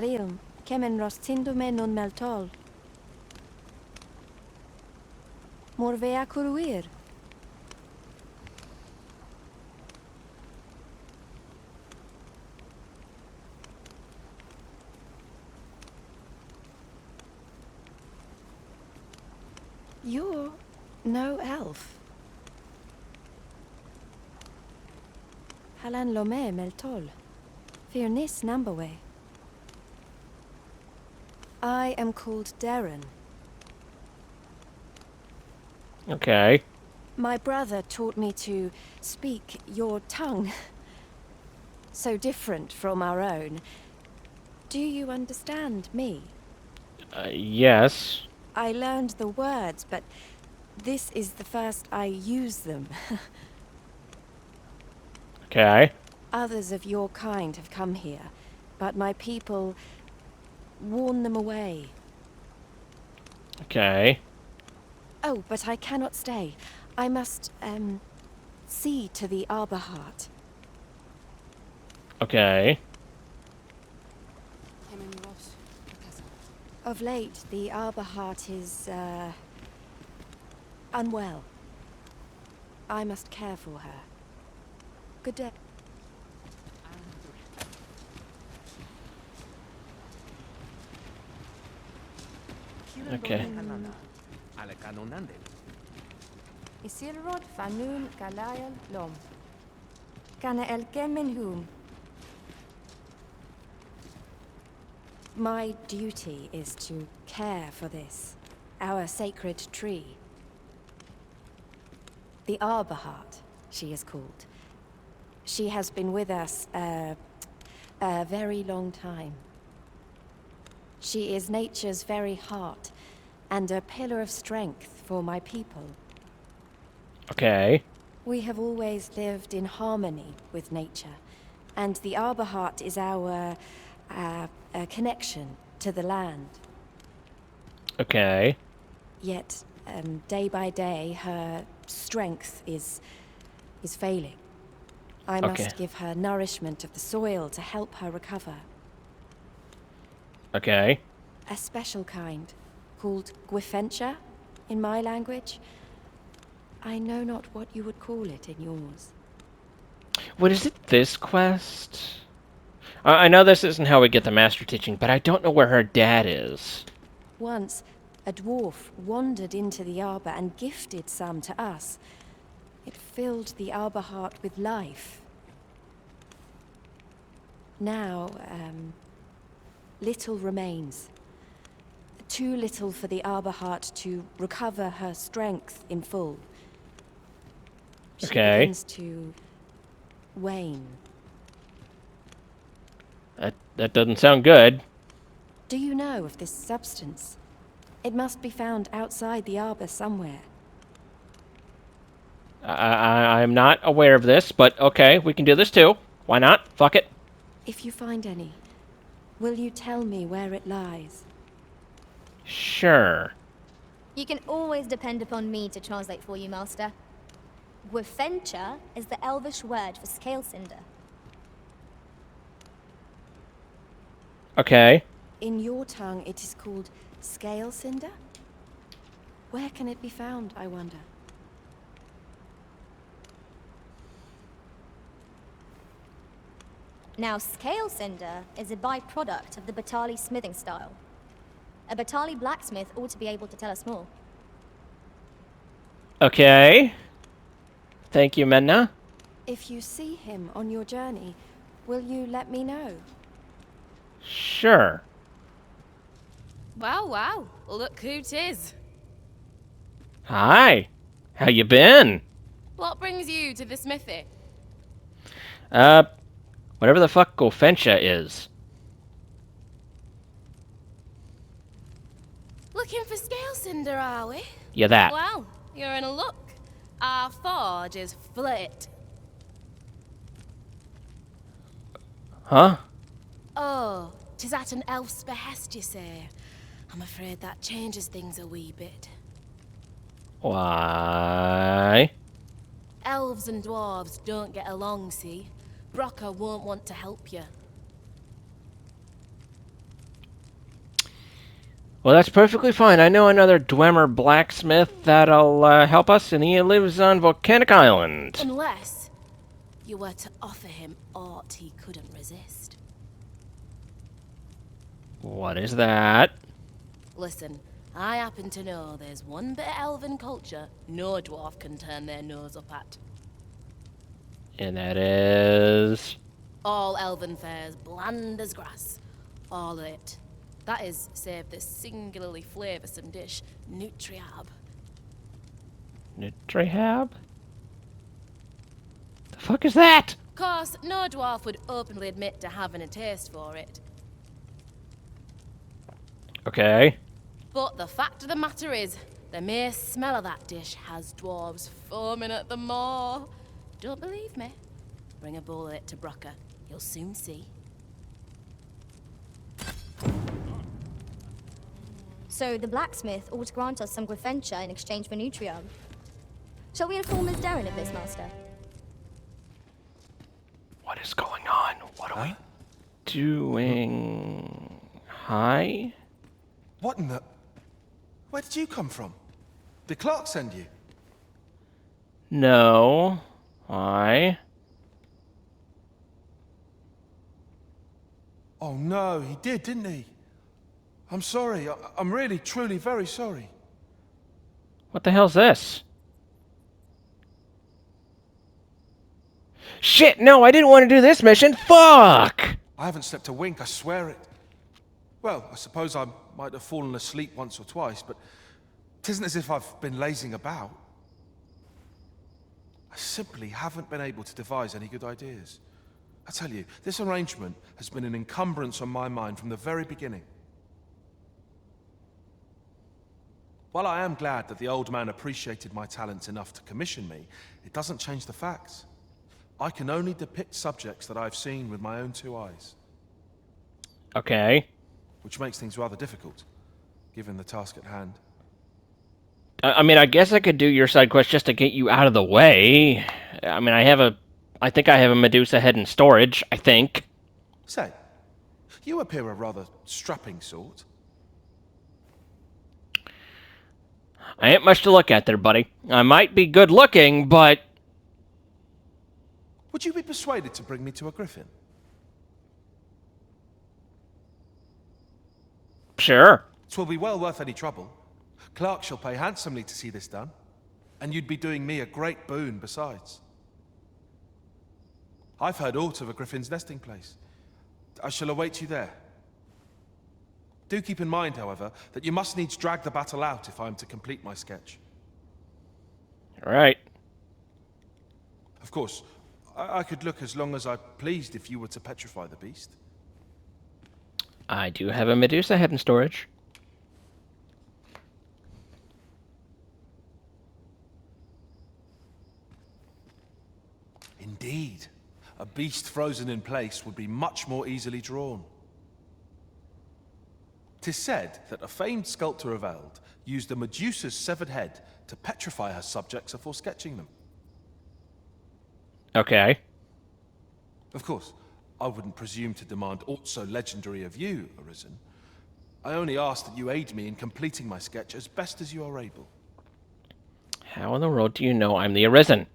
Carilm, kemen rostindume non meltol. Morvea curuir. You're no elf. Halan lome meltol. Firnis nambawe. I am called Darren. Okay. My brother taught me to speak your tongue. So different from our own. Do you understand me? Yes. I learned the words, but this is the first I use them. Okay. Others of your kind have come here, but my people warn them away. Okay. Oh, but I cannot stay. I must, see to the Arbor Heart. Okay. Of late, the Arbor Heart is, unwell. I must care for her. Good day. Okay. Isilrod fanun galayal lom. Kana el kemenhum. My duty is to care for this, our sacred tree. The Arbor Heart, she is called. She has been with us a very long time. She is nature's very heart, and a pillar of strength for my people. Okay. We have always lived in harmony with nature, and the Arbor Heart is our connection to the land. Okay. Yet, day by day, her strength is failing. I Okay. must give her nourishment of the soil to help her recover. Okay. A special kind, called Gwifentia in my language. I know not what you would call it in yours. What is it? This quest? I know this isn't how we get the master teaching, but I don't know where her dad is. Once, a dwarf wandered into the arbor and gifted some to us. It filled the Arbor Heart with life. Now, little remains. Too little for the Arbor Heart to recover her strength in full. She begins to wane. That doesn't sound good. Do you know of this substance? It must be found outside the arbor somewhere. I'm not aware of this, but okay, we can do this too. Why not? Fuck it. If you find any, will you tell me where it lies? Sure. You can always depend upon me to translate for you, Master. Gwifencha is the Elvish word for scale cinder. Okay. In your tongue, it is called scale cinder? Where can it be found, I wonder? Now, scale cinder is a byproduct of the Batali smithing style. A Batali blacksmith ought to be able to tell us more. Okay. Thank you, Menna. If you see him on your journey, will you let me know? Sure. Wow, wow. Look who 'tis. Hi. How you been? What brings you to the smithy? Whatever the fuck Gofentia is. Looking for scale cinder, are we? Yeah, that. Well, you're in a luck. Our forge is flit. Huh? Oh, 'tis at an elf's behest, you say. I'm afraid that changes things a wee bit. Why? Elves and dwarves don't get along, see? Brocker won't want to help you. Well, that's perfectly fine. I know another Dwemer blacksmith that'll help us, and he lives on Volcanic Island. Unless you were to offer him aught he couldn't resist. What is that? Listen, I happen to know there's one bit of elven culture no dwarf can turn their nose up at. And that is... All elven fare's bland as grass. All of it. That is, save this singularly flavoursome dish, Nutriab. Nutrihab? The fuck is that? Of course, no dwarf would openly admit to having a taste for it. Okay. But the fact of the matter is, the mere smell of that dish has dwarves foaming at the maw. Don't believe me? Bring a bowl of it to Brocker. You'll soon see. So the blacksmith ought to grant us some Gryffenture in exchange for Nutrium. Shall we inform Miss Darren of this, Master? What is going on? What are we doing? Hi? What in the... Where did you come from? Did Clark send you? No. Hi? Oh no, he did, didn't he? I'm sorry. I'm really, truly very sorry. What the hell's this? Shit, no, I didn't want to do this mission. Fuck! I haven't slept a wink, I swear it. Well, I suppose I might have fallen asleep once or twice, but it isn't as if I've been lazing about. I simply haven't been able to devise any good ideas. I tell you, this arrangement has been an encumbrance on my mind from the very beginning. While I am glad that the old man appreciated my talents enough to commission me, it doesn't change the facts. I can only depict subjects that I've seen with my own two eyes. Okay. Which makes things rather difficult, given the task at hand. I mean, I guess I could do your side quest just to get you out of the way. I mean, I think I have a Medusa head in storage, I think. Say, you appear a rather strapping sort. I ain't much to look at there, buddy. I might be good looking, but... Would you be persuaded to bring me to a griffin? Sure. 'Twill be well worth any trouble. Clark shall pay handsomely to see this done. And you'd be doing me a great boon besides. I've heard aught of a griffin's nesting place. I shall await you there. Do keep in mind, however, that you must needs drag the battle out if I am to complete my sketch. All right. Of course, I could look as long as I pleased if you were to petrify the beast. I do have a Medusa head in storage. Indeed. A beast frozen in place would be much more easily drawn. 'Tis said that a famed sculptor of Eld used a Medusa's severed head to petrify her subjects before sketching them. Okay. Of course, I wouldn't presume to demand aught so legendary of you, Arisen. I only ask that you aid me in completing my sketch as best as you are able. How in the world do you know I'm the Arisen?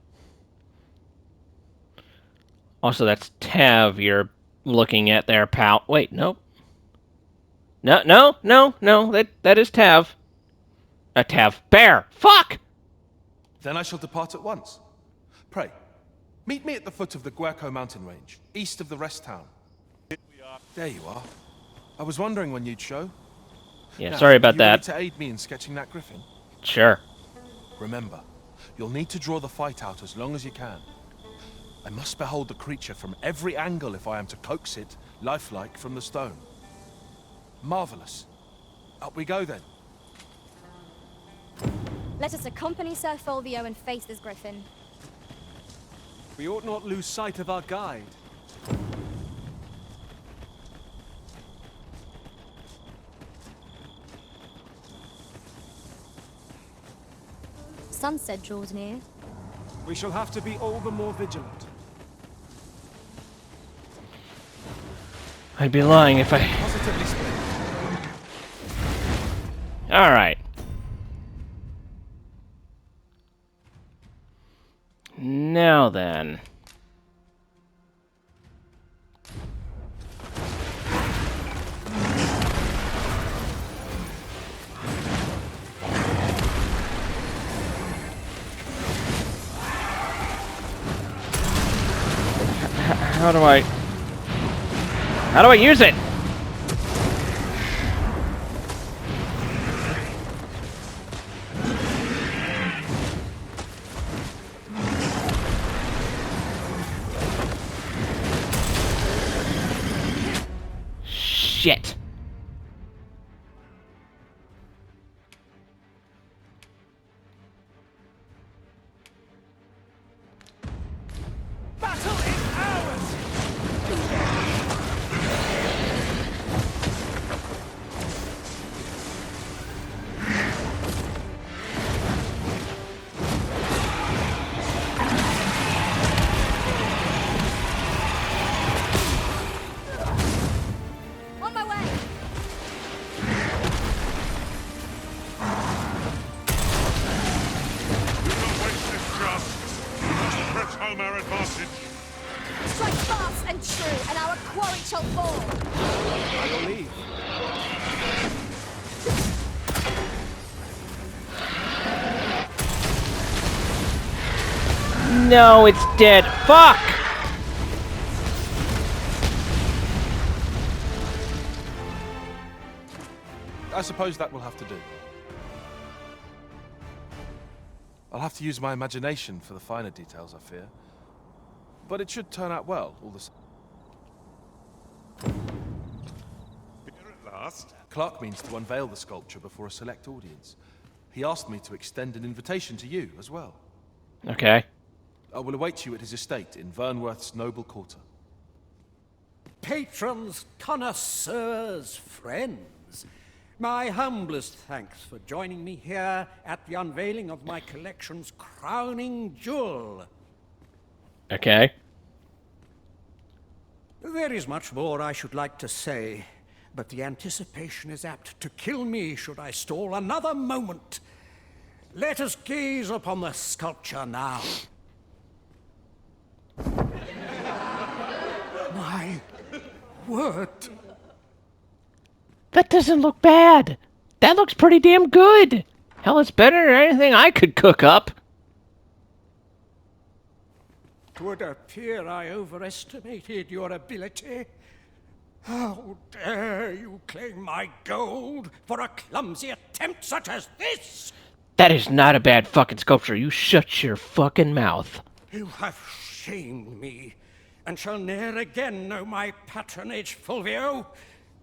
Also, that's Tav you're looking at there, pal. Wait, nope. No, that is Tav. Tav. Bear! Fuck! Then I shall depart at once. Pray, meet me at the foot of the Guerco mountain range, east of the rest town. There you are. I was wondering when you'd show. Yeah, Now, sorry about are you ready that. to aid me in sketching that griffin? Sure. Remember, you'll need to draw the fight out as long as you can. I must behold the creature from every angle if I am to coax it, lifelike, from the stone. Marvelous. Up we go then. Let us accompany Sir Fulvio and face this griffin. We ought not lose sight of our guide. Sunset draws near. We shall have to be all the more vigilant. I'd be lying if I... Positively splendid. Alright. Now then. How do I use it? Shit. Battle is ours! On my way! Waste this trust. Press home our advantage. Strike fast and true, and our quarry shall fall! I will leave. No, it's dead. Fuck! I suppose that will have to do. I'll have to use my imagination for the finer details, I fear. But it should turn out well, all the same. Here at last. Clark means to unveil the sculpture before a select audience. He asked me to extend an invitation to you as well. Okay. I will await you at his estate in Vernworth's noble quarter. Patrons, connoisseurs, friends, my humblest thanks for joining me here at the unveiling of my collection's crowning jewel. Okay. There is much more I should like to say, but the anticipation is apt to kill me should I stall another moment. Let us gaze upon the sculpture now. My word. That doesn't look bad. That looks pretty damn good. Hell, it's better than anything I could cook up. 'Twould appear I overestimated your ability. How dare you claim my gold for a clumsy attempt such as this? That is not a bad fucking sculpture. You shut your fucking mouth. You have shamed me, and shall ne'er again know my patronage, Fulvio.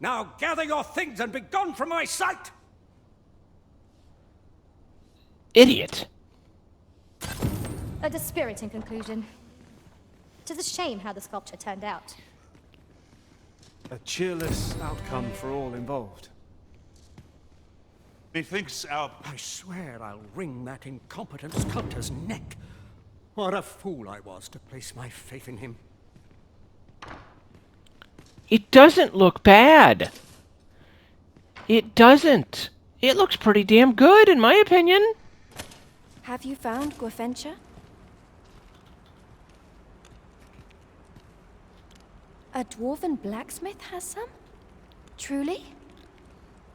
Now gather your things and be gone from my sight! Idiot. A dispiriting conclusion. 'Tis a shame how the sculpture turned out. A cheerless outcome for all involved. Methinks our I swear I'll wring that incompetent sculptor's neck. What a fool I was to place my faith in him. It doesn't look bad. It doesn't. It looks pretty damn good, in my opinion. Have you found Gwefencha? A dwarven blacksmith has some? Truly?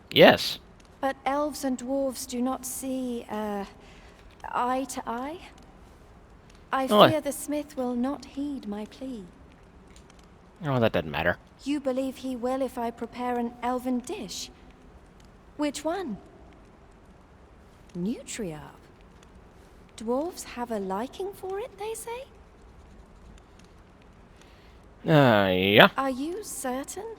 Yes. But elves and dwarves do not see, eye to eye. I Oh, fear the smith will not heed my plea. Oh, that doesn't matter. You believe he will if I prepare an elven dish? Which one? Nutriarb. Dwarves have a liking for it, they say? Yeah. Are you certain?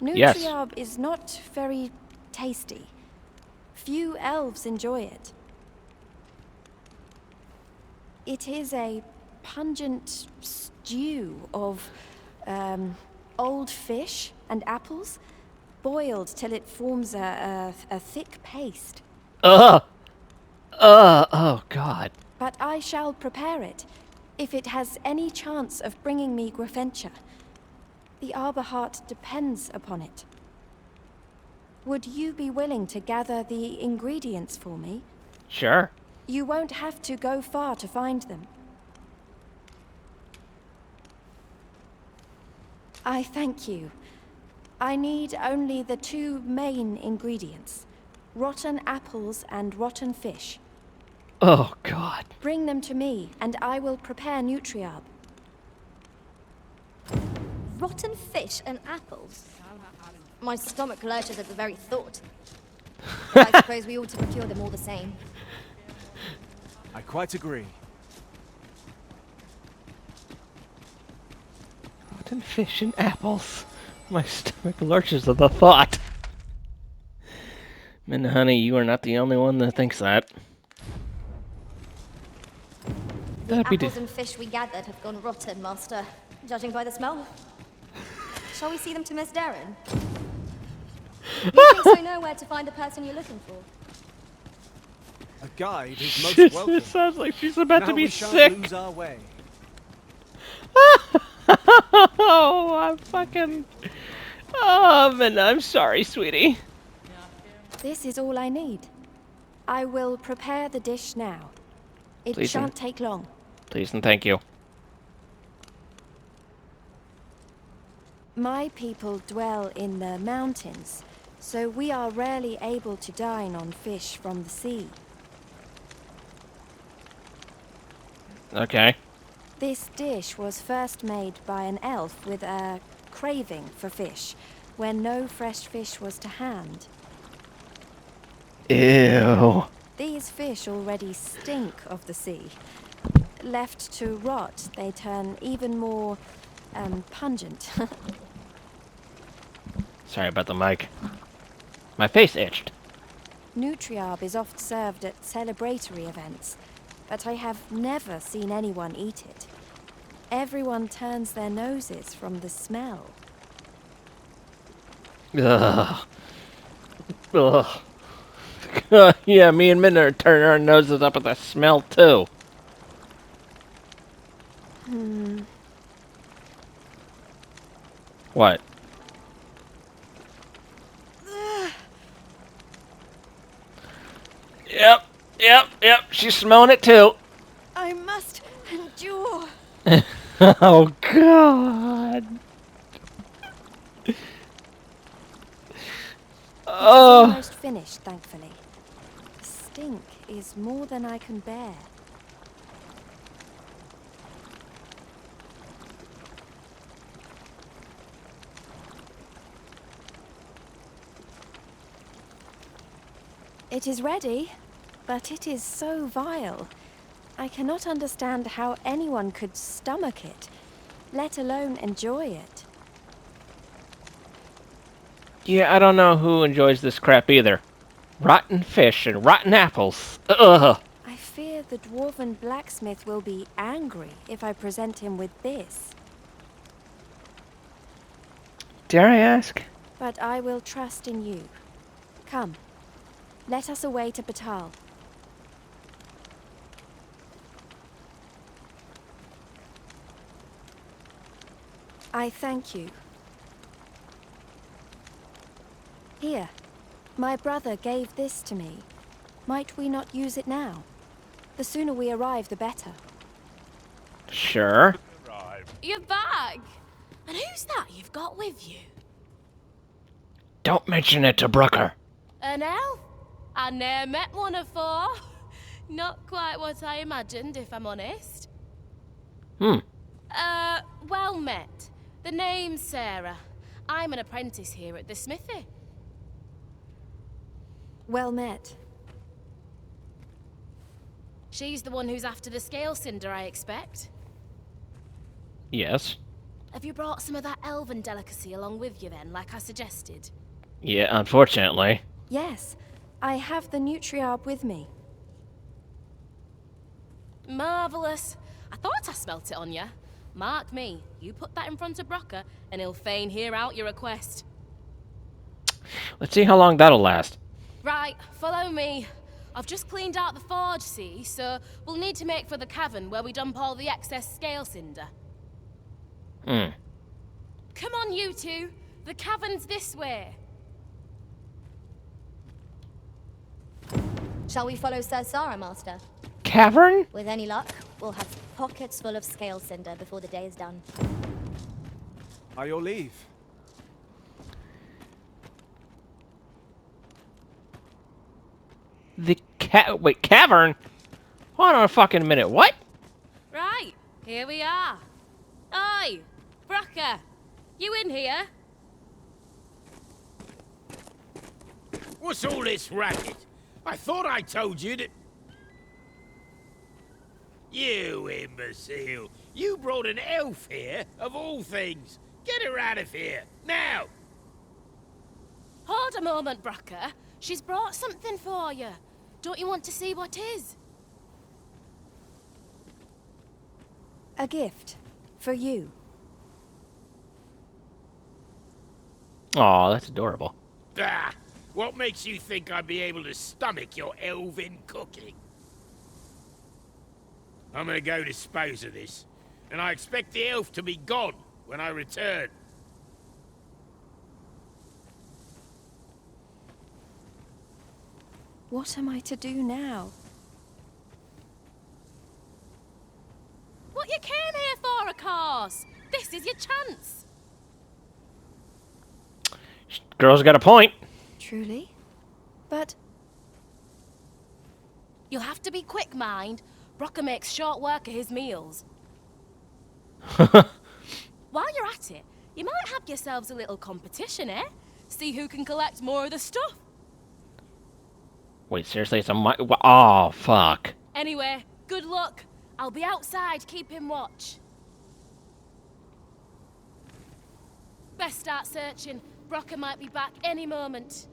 Yes. Nutriarb is not very tasty. Few elves enjoy it. It is a pungent stew of old fish and apples, boiled till it forms a thick paste. Oh, God. But I shall prepare it, if it has any chance of bringing me Gwefencha. The Arbor Heart depends upon it. Would you be willing to gather the ingredients for me? Sure. You won't have to go far to find them. I thank you. I need only the 2 main ingredients: rotten apples and rotten fish. Oh, God. Bring them to me, and I will prepare nutriarb. Rotten fish and apples. My stomach lurches at the very thought. I suppose we ought to procure them all the same. I quite agree. Rotten fish and apples. My stomach lurches at the thought. And honey, you are not the only one that thinks that. The That'd be apples and fish we gathered have gone rotten, Master, judging by the smell. Shall we see them to Miss Darren? Methinks I know where to find the person you're looking for. A guide is most It welcome. sounds like she's about Now to be we shan't sick. lose our way. Oh, I'm fucking... Oh, man, I'm sorry, sweetie. This is all I need. I will prepare the dish now. It Please shan't take long. Please and thank you. My people dwell in the mountains, so we are rarely able to dine on fish from the sea. Okay. This dish was first made by an elf with a craving for fish, when no fresh fish was to hand. Ew. These fish already stink of the sea. Left to rot, they turn even more, pungent. Sorry about the mic. My face itched. Nutriarb is oft served at celebratory events, but I have never seen anyone eat it. Everyone turns their noses from the smell. Ugh. Ugh. Yeah, me and Minna are turning our noses up at the smell, too. What? Yep, she's smelling it, too. I must endure. Oh, God. It's Oh. almost finished, thankfully. The stink is more than I can bear. It is ready, but it is so vile. I cannot understand how anyone could stomach it, let alone enjoy it. Yeah, I don't know who enjoys this crap either. Rotten fish and rotten apples. Ugh. I fear the dwarven blacksmith will be angry if I present him with this. Dare I ask? But I will trust in you. Come, let us away to Batal. I thank you. Here, my brother gave this to me. Might we not use it now? The sooner we arrive, the better. Sure. You're back! And who's that you've got with you? Don't mention it to Brooker. An elf? I ne'er met one afore. Not quite what I imagined, if I'm honest. Well met. The name's Sarah. I'm an apprentice here at the smithy. Well met. She's the one who's after the scale cinder, I expect. Yes. Have you brought some of that elven delicacy along with you then, like I suggested? Yeah, unfortunately. Yes, I have the nutriarb with me. Marvellous. I thought I smelt it on you. Mark me, you put that in front of Brocker, and he'll fain hear out your request. Let's see how long that'll last. Right, follow me. I've just cleaned out the forge, see, so we'll need to make for the cavern where we dump all the excess scale cinder. Come on, you two. The cavern's this way. Shall we follow Sir Sarah, Master? Cavern? With any luck, we'll have pockets full of scale cinder before the day is done. By your leave. Wait, cavern? Hold on a fucking minute. What? Right, here we are. Oi, Brocker, you in here? What's all this racket? I thought I told you that... You imbecile! You brought an elf here, of all things! Get her out of here, now! Hold a moment, Brocker. She's brought something for you. Don't you want to see what is? A gift. For you. Aw, that's adorable. Ah! What makes you think I'd be able to stomach your elven cooking? I'm gonna go dispose of this, and I expect the elf to be gone when I return. What am I to do now? What you came here for, of course. This is your chance. Girl's got a point. Truly? But You'll have to be quick, mind. Brocker makes short work of his meals. While you're at it, you might have yourselves a little competition, eh? See who can collect more of the stuff. Wait, seriously? It's a oh, fuck. Anyway, good luck. I'll be outside keeping watch. Best start searching. Brocker might be back any moment.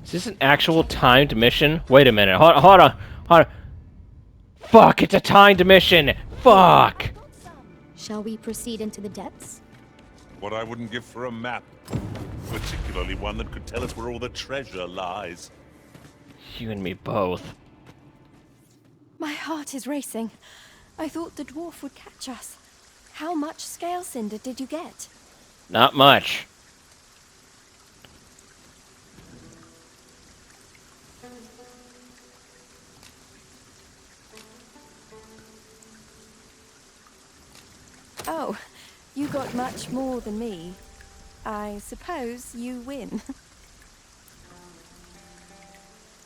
Is this an actual timed mission? Wait a minute. Hold on. Fuck, it's a timed mission. Fuck. Shall we proceed into the depths? What I wouldn't give for a map. Particularly one that could tell us where all the treasure lies. You and me both. my heart is racing. I thought the dwarf would catch us. How much scale cinder did you get? Not much. Oh, you got much more than me. I suppose you win.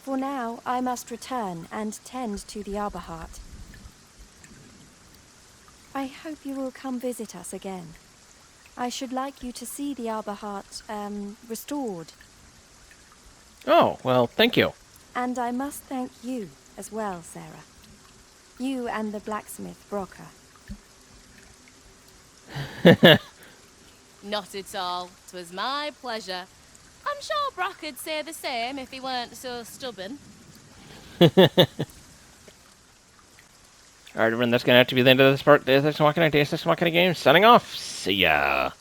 For now, I must return and tend to the Arbor Heart. I hope you will come visit us again. I should like you to see the Arbor Heart, restored. Oh, well, thank you. And I must thank you as well, Sarah. You and the blacksmith, Brocker. Not at all. 'Twas my pleasure. I'm sure Brocker'd say the same if he weren't so stubborn. Alright, everyone, that's going to have to be the end of this part. This is Walking Ideas, this is Walking Games. Signing off. See ya.